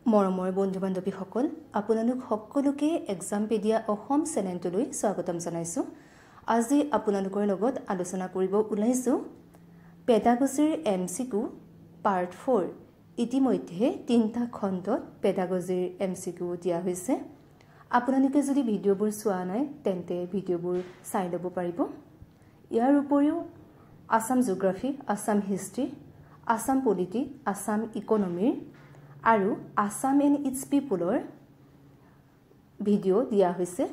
মৰমৰ বন্ধু-বান্ধৱীসকল, আপোনালোক সকলোকে এক্সামপেডিয়া অসম চেনেলটোলৈ স্বাগতম জনাইছো। আজি আপোনালোকৰ লগত আলোচনা কৰিব ওলাইছো পেডাগজিৰ এমচিকিউ পাৰ্ট 4। ইতিমধ্যে 3টা খণ্ডত পেডাগজিৰ এমচিকিউ দিয়া হৈছে। আপোনালোকে যদি ভিডিঅ'বোৰ চোৱা নাই তেন্তে ভিডিঅ'বোৰ চাই ল'ব পাৰিব। ইয়াৰ উপৰিও Assam geography, Assam history, Assam polity, Assam economy আৰু আসাম এণ্ড ইটছ পিপলৰ ভিডিঅ' দিয়া হৈছে।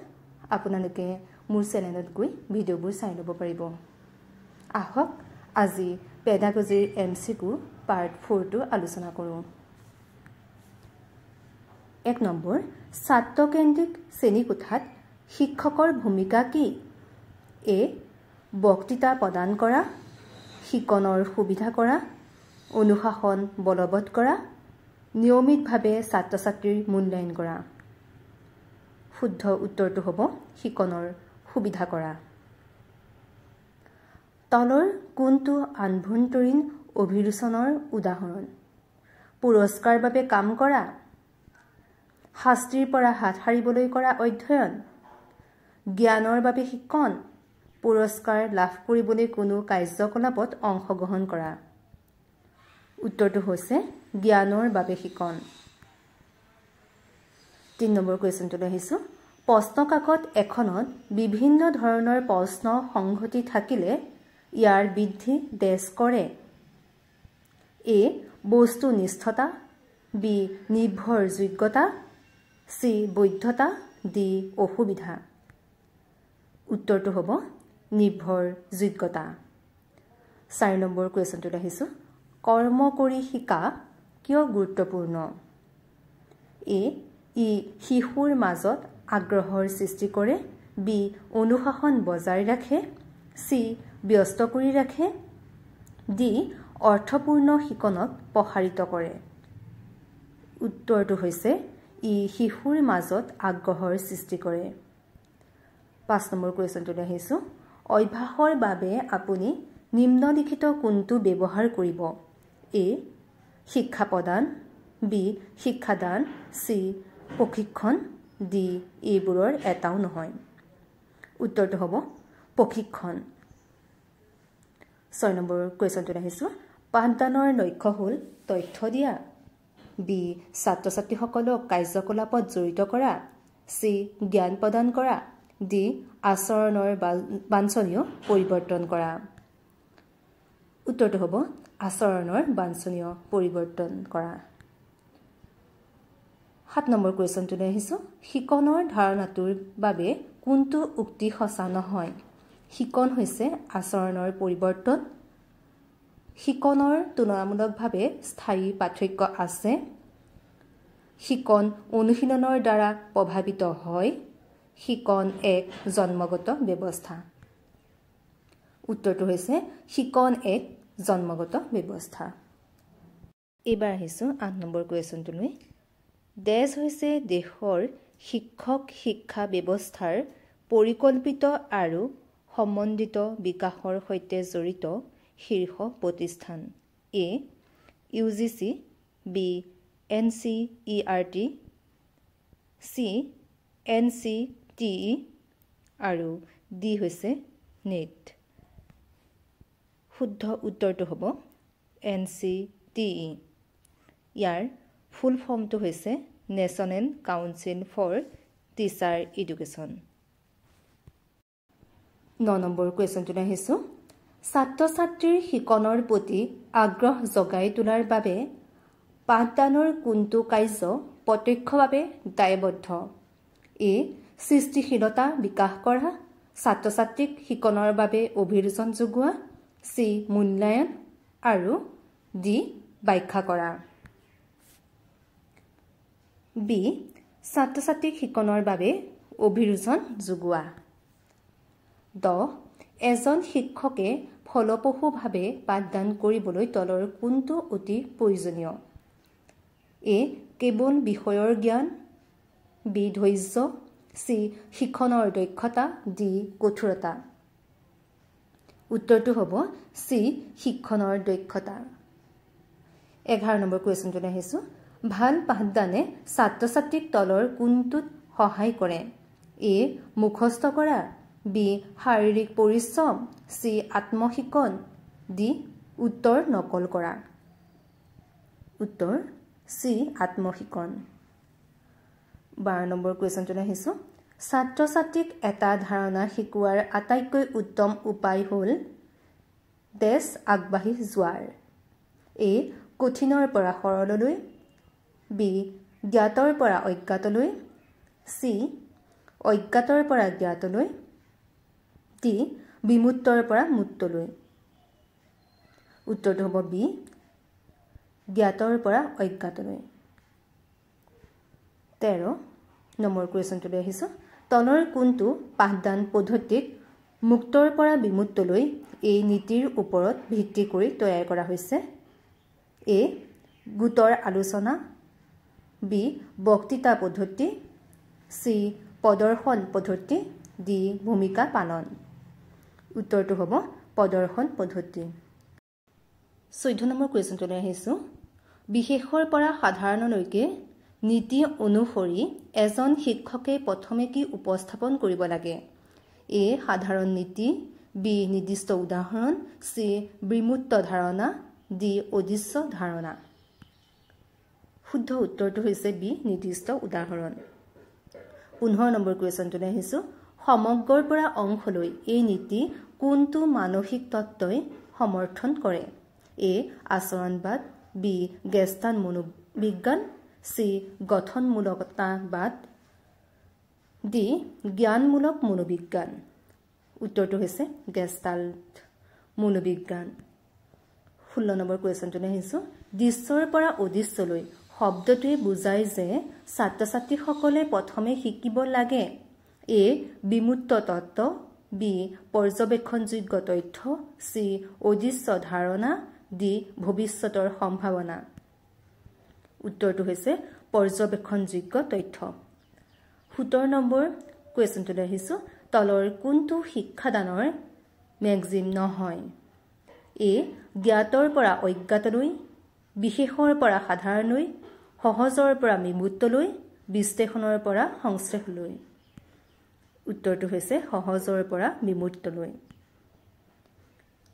আপোনালোকে মোৰ চেনেলত গৈ ভিডিঅ'বোৰ চাই ল'ব পাৰিব। আহক আজি পেডাগজিৰ এমচিকিউ পাৰ্ট 4টো আলোচনা কৰোঁ। 1 নম্বৰ, ছাত্ৰকেন্দ্ৰিক শ্ৰেণীকোঠাত শিক্ষকৰ ভূমিকা কি? এ. বক্তৃতা প্ৰদান কৰা, শিকনৰ সুবিধা কৰা, অনুশাসন বলবৎ কৰা, নিয়মিতভাৱে ছাত্ৰ-ছাত্ৰীৰ মূল্যায়ন কৰা। শুদ্ধ উত্তৰটো হ'ব শিকনৰ সুবিধা কৰা। তলৰ কোনটো আভ্যন্তৰীণ অভিৰোচনৰ উদাহৰণ? পুৰস্কাৰ বাবে কাম কৰা, শাস্তিৰ পৰা হাত সাৰিবলৈ কৰা অধ্যয়ন, জ্ঞানৰ বাবে শিকন, পুৰস্কাৰ লাভ কৰিবলৈ কোনো কাৰ্যকলাপত অংশগ্ৰহণ কৰা। উত্তৰটো হৈছে জ্ঞানৰ বাবে শিকন। 3 নম্বৰ কুৱেশ্যনটোলৈ আহিছোঁ। প্ৰশ্নকাকত এখনত বিভিন্ন ধৰণৰ প্ৰশ্ন সংঘটি থাকিলে ইয়াৰ বৃদ্ধি ডেছ কৰে? এ. বস্তুনিষ্ঠতা, বি. নিৰ্ভৰযোগ্যতা, চি. বৈধতা, ডি. অসুবিধা। উত্তৰটো হ'ব নিৰ্ভৰযোগ্যতা। 4 নম্বৰ কুৱেশ্যনটোলৈ আহিছোঁ। কৰ্ম কৰি শিকা কিয় গুৰুত্বপূৰ্ণ? এ. ই শিশুৰ মাজত আগ্ৰহৰ সৃষ্টি কৰে, বি. অনুশাসন বজাই ৰাখে, চি. ব্যস্ত কৰি ৰাখে, ডি. অৰ্থপূৰ্ণ শিকনক প্ৰসাৰিত কৰে। উত্তৰটো হৈছে ই শিশুৰ মাজত আগ্ৰহৰ সৃষ্টি কৰে। 5 নম্বৰ কুৱেশ্যনটোলৈ আহিছোঁ। অভ্যাসৰ বাবে আপুনি নিম্নলিখিত কোনটো ব্যৱহাৰ কৰিব? এ. শিক্ষা প্ৰদান, বি. শিক্ষাদান, চি. প্ৰশিক্ষণ, ডি. এইবোৰৰ এটাও নহয়। উত্তৰটো হ'ব প্ৰশিক্ষণ। 6 নম্বৰ কুৱেশ্যনটোলৈ আহিছোঁ। পাঠদানৰ লক্ষ্য হ'ল তথ্য দিয়া, বি. ছাত্ৰ-ছাত্ৰীসকলক কাৰ্যকলাপত জড়িত কৰা, চি. জ্ঞান প্ৰদান কৰা, ডি. আচৰণৰ বাঞ্ছনীয় পৰিৱৰ্তন কৰা। উত্তৰটো হ'ব আচৰণৰ বাঞ্ছনীয় পৰিৱৰ্তন কৰা। 7 নম্বৰ কুৱেশ্যনটোলৈ আহিছোঁ। শিকনৰ ধাৰণাটোৰ বাবে কোনটো উক্তি সঁচা নহয়? শিকন হৈছে আচৰণৰ পৰিৱৰ্তন। শিকনৰ তুলনামূলকভাৱে স্থায়ী পাৰ্থক্য আছে। শিকন অনুশীলনৰ দ্বাৰা প্ৰভাৱিত হয়। শিকন এক জন্মগত ব্যৱস্থা। উত্তৰটো হৈছে শিকন এক জন্মগত ব্যৱস্থা। এইবাৰ আহিছোঁ 8 নম্বৰ কুৱেশ্যনটোলৈ। দেশ হৈছে দেশৰ শিক্ষক শিক্ষা ব্যৱস্থাৰ পৰিকল্পিত আৰু সমন্বিত বিকাশৰ সৈতে জড়িত শীৰ্ষ প্ৰতিষ্ঠান। A. UGC, B. NCERT, C. NCTE আৰু ডি হৈছে নেট। শুদ্ধ উত্তৰটো হ'ব NCTE। ইয়াৰ ফুল ফৰ্মটো হৈছে national council for teacher education. 9 number কুৱেশ্যনটোলৈ আহিছোঁ। ছাত্ৰ-ছাত্ৰীৰ শিকনৰ প্ৰতি আগ্ৰহ জগাই তোলাৰ বাবে পাঠদানৰ কোনটো কাৰ্য প্ৰত্যক্ষভাৱে দায়বদ্ধ? এ. সৃষ্টিশীলতা বিকাশ কৰা, ছাত্ৰ-ছাত্ৰীক শিকনৰ বাবে অভিযোজন যোগোৱা, চি. মূল্যায়ন আৰু ডি. ব্যাখ্যা কৰা। বি. ছাত্ৰ-ছাত্ৰীক শিকনৰ বাবে অভিযোজন যোগোৱা। 10. এজন শিক্ষকে ফলপ্ৰসূভাৱে পাঠদান কৰিবলৈ তলৰ কোনটো অতি প্ৰয়োজনীয়? এ. কেৱল বিষয়ৰ জ্ঞান, বি. ধৈৰ্য, চি. শিক্ষণৰ দক্ষতা, ডি. কঠোৰতা। উত্তৰটো হ'ব চি. শিক্ষণৰ দক্ষতা। 11 নম্বৰ কুৱেশ্যনটোলৈ আহিছোঁ। ভাল পাঠদানে ছাত্ৰ ছাত্ৰীক তলৰ কোনটোত সহায় কৰে? এ মুখস্থ কৰা, বি শাৰীৰিক পৰিশ্ৰম, চি আত্মশিক্ষণ, ডি উত্তৰ নকল কৰা। উত্তৰ চি আত্মশিক্ষণ। 12 নম্বৰ কুৱেশ্যনটোলৈ আহিছোঁ। ছাত্ৰ ছাত্ৰীক এটা ধাৰণা শিকোৱাৰ আটাইতকৈ উত্তম উপায় হ'ল দেশ আগবাঢ়ি যোৱাৰ। এ কঠিনৰ পৰা সৰললৈ, বি জ্ঞাতৰ পৰা অজ্ঞাতলৈ, চি অজ্ঞাতৰ পৰা জ্ঞাতলৈ, ডি বিমুক্তৰ পৰা মুক্তলৈ। উত্তৰটো হ'ব বি জ্ঞাতৰ পৰা অজ্ঞাতলৈ। 13 নম্বৰ কুৱেশ্যনটোলৈ আহিছোঁ। তলৰ কোনটো পাঠদান পদ্ধতিক মুক্তৰ পৰা বিমুক্তলৈ এই নীতিৰ ওপৰত ভিত্তি কৰি তৈয়াৰ কৰা হৈছে? এ গোটৰ আলোচনা, বি বক্তৃতা পদ্ধতি, চি প্ৰদৰ্শন পদ্ধতি, ডি ভূমিকা পালন। উত্তৰটো হ'ব প্ৰদৰ্শন পদ্ধতি। 14 নম্বৰ কুৱেশ্যনটোলৈ আহিছোঁ। বিশেষৰ পৰা সাধাৰণলৈকে নীতি অনুসৰি এজন শিক্ষকে প্ৰথমে কি উপস্থাপন কৰিব লাগে? এ সাধাৰণ নীতি, বি নিৰ্দিষ্ট উদাহৰণ, চি বিমূৰ্ত ধাৰণা, ডি অদৃশ্য ধাৰণা। শুদ্ধ উত্তৰটো হৈছে বি নিৰ্দিষ্ট উদাহৰণ। 15 নম্বৰ কুৱেশ্যনটোলৈ আহিছোঁ। সমগ্ৰৰ পৰা অংশলৈ এই নীতি কোনটো মানসিক তত্ত্বই সমৰ্থন কৰে? এ আচৰণবাদ, বি গেষ্টাল্ট মনোবিজ্ঞান, চি গঠনমূলকতাবাদ, ডি জ্ঞানমূলক মনোবিজ্ঞান। উত্তৰটো হৈছে গেষ্টাল্ট মনোবিজ্ঞান। 16 নম্বৰ কুৱেশ্যনটোলৈ আহিছোঁ। দৃশ্যৰ পৰা অদৃশ্যলৈ শব্দটোৱে বুজায় যে ছাত্ৰ ছাত্ৰীসকলে প্ৰথমে শিকিব লাগে এ বিমূৰ্ত তত্ত্ব, বি পৰ্যবেক্ষণযোগ্য তথ্য, চি অদৃশ্য ধাৰণা, ডি ভৱিষ্যতৰ সম্ভাৱনা। উত্তৰটো হৈছে পৰ্যবেক্ষণযোগ্য তথ্য। 17 নম্বৰ কুৱেশ্যনটোলৈ আহিছোঁ। তলৰ কোনটো শিক্ষাদানৰ মেগজিম নহয়? এ জ্ঞাতৰ পৰা অজ্ঞাতলৈ, বিশেষৰ পৰা সাধাৰণলৈ, সহজৰ পৰা বিমূৰ্তলৈ, বিশ্লেষণৰ পৰা সংশ্লেষলৈ। উত্তৰটো হৈছে সহজৰ পৰা বিমূৰ্তলৈ।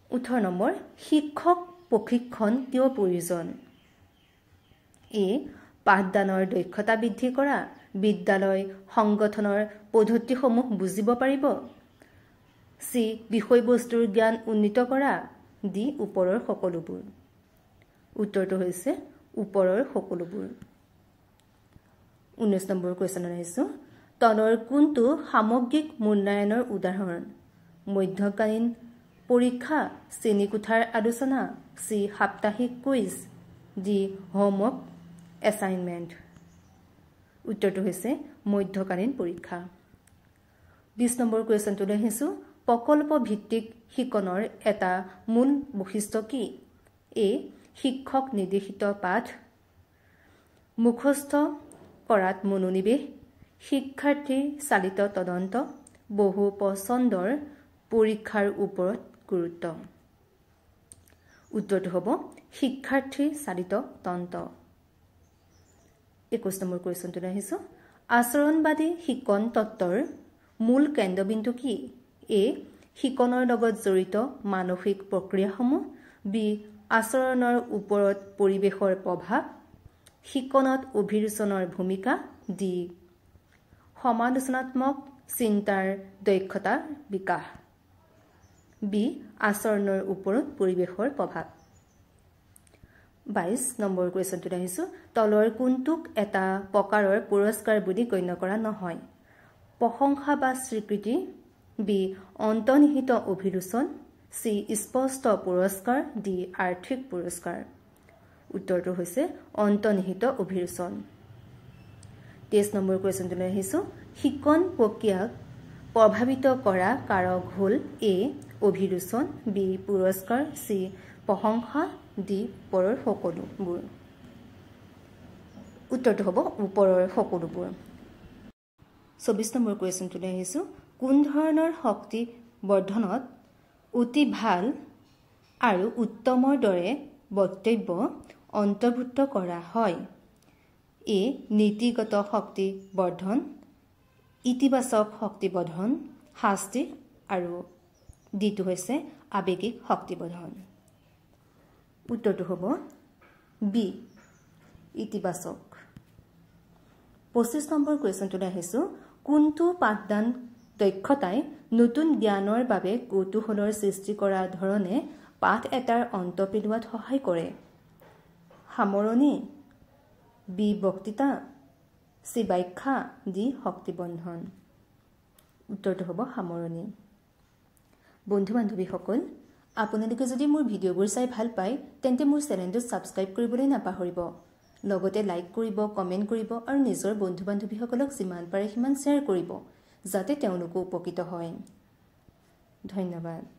18 নম্বৰ শিক্ষক প্ৰশিক্ষণ কিয় প্ৰয়োজন? এ পাঠদানৰ দক্ষতা বৃদ্ধি কৰা, বিদ্যালয় সংগঠনৰ পদ্ধতিসমূহ বুজিব পাৰিব, চি বিষয়বস্তুৰ জ্ঞান উন্নীত কৰা, ডি ওপৰৰ সকলোবোৰ। উত্তৰটো হৈছে ওপৰৰ সকলোবোৰ। 19 নম্বৰ কুৱেশ্যনলৈ আহিছোঁ। তলৰ কোনটো সামগ্ৰিক মূল্যায়নৰ উদাহৰণ? মধ্যকালীন পৰীক্ষা, শ্ৰেণীকোঠাৰ আলোচনা, চি সাপ্তাহিক কুইজ, ডি হোমৱৰ্ক এছাইনমেণ্ট। উত্তৰটো হৈছে মধ্যকালীন পৰীক্ষা। 20 নম্বৰ কুৱেশ্যনটোলৈ আহিছোঁ। প্ৰকল্প ভিত্তিক শিকনৰ এটা মূল বৈশিষ্ট্য কি? এ শিক্ষক নিৰ্দেশিত পাঠ, মুখস্থ কৰাত মনোনিৱেশ, শিক্ষাৰ্থী চালিত তদন্ত, বহু পচন্দৰ পৰীক্ষাৰ ওপৰত গুৰুত্ব। উত্তৰটো হ'ব শিক্ষাৰ্থী চালিত তন্ত্ৰ। 21 নম্বৰ কুৱেশ্যনটোলৈ আহিছোঁ। আচৰণবাদী শিকন তত্ত্বৰ মূল কেন্দ্ৰবিন্দু কি? এ শিকনৰ লগত জড়িত মানসিক প্ৰক্ৰিয়াসমূহ, বি আচৰণৰ ওপৰত পৰিৱেশৰ প্ৰভাৱ, শিকনত অভিৰোচনৰ ভূমিকা, ডি সমালোচনাত্মক চিন্তাৰ দক্ষতাৰ বিকাশ, বি আচৰণৰ ওপৰত পৰিৱেশৰ প্ৰভাৱ। 22 নম্বৰ কুৱেশ্যনটোলৈ আহিছোঁ। তলৰ কোনটোক এটা প্ৰকাৰৰ পুৰস্কাৰ বুলি গণ্য কৰা নহয়? প্ৰশংসা বা স্বীকৃতি, বি অন্তৰ্নিহিত অভিৰোচন, চি স্পষ্ট পুৰস্কাৰ, ডি আৰ্থিক পুৰস্কাৰ। উত্তৰটো হৈছে অন্তৰ্নিহিত অভিৰোচন। 23 নম্বৰ কুৱেশ্যনটোলৈ আহিছোঁ। শিকন প্ৰক্ৰিয়াক প্ৰভাৱিত কৰা কাৰক হ'ল এ অভিৰোচন, বি পুৰস্কাৰ, চি প্ৰশংসা, ডি ওপৰৰ সকলোবোৰ। উত্তৰটো হ'ব ওপৰৰ সকলোবোৰ। 24 নম্বৰ কুৱেশ্যনটোলৈ আহিছোঁ। কোন ধৰণৰ শক্তি বৰ্ধনত অতি ভাল আৰু উত্তমৰ দৰে বক্তব্য অন্তৰ্ভুক্ত কৰা হয়? এ নীতিগত শক্তি বৰ্ধন, ইতিবাচক শক্তি বৰ্ধন, শাস্তি, আৰু ডিটো হৈছে আৱেগিক শক্তি বৰ্ধন। উত্তৰটো হ'ব বি ইতিবাচক। 25 নম্বৰ কুৱেশ্যনটোলৈ আহিছোঁ। কোনটো পাঠদান দক্ষতাই নতুন জ্ঞানৰ বাবে কৌতূহলৰ সৃষ্টি কৰা ধৰণে পাঠ এটাৰ অন্ত পেলোৱাত সহায় কৰে? সামৰণি, বি বক্তৃতা, চি ব্যাখ্যা, ডি শক্তিবন্ধন। উত্তৰটো হ'ব সামৰণি। বন্ধু বান্ধৱীসকল, আপোনালোকে যদি মোৰ ভিডিঅ'বোৰ চাই ভাল পায় তেন্তে মোৰ চেনেলটো ছাবস্ক্ৰাইব কৰিবলৈ নাপাহৰিব। লগতে লাইক কৰিব, কমেণ্ট কৰিব আৰু নিজৰ বন্ধু বান্ধৱীসকলক যিমান পাৰে সিমান শ্বেয়াৰ কৰিব যাতে তেওঁলোকো উপকৃত হয়। ধন্যবাদ।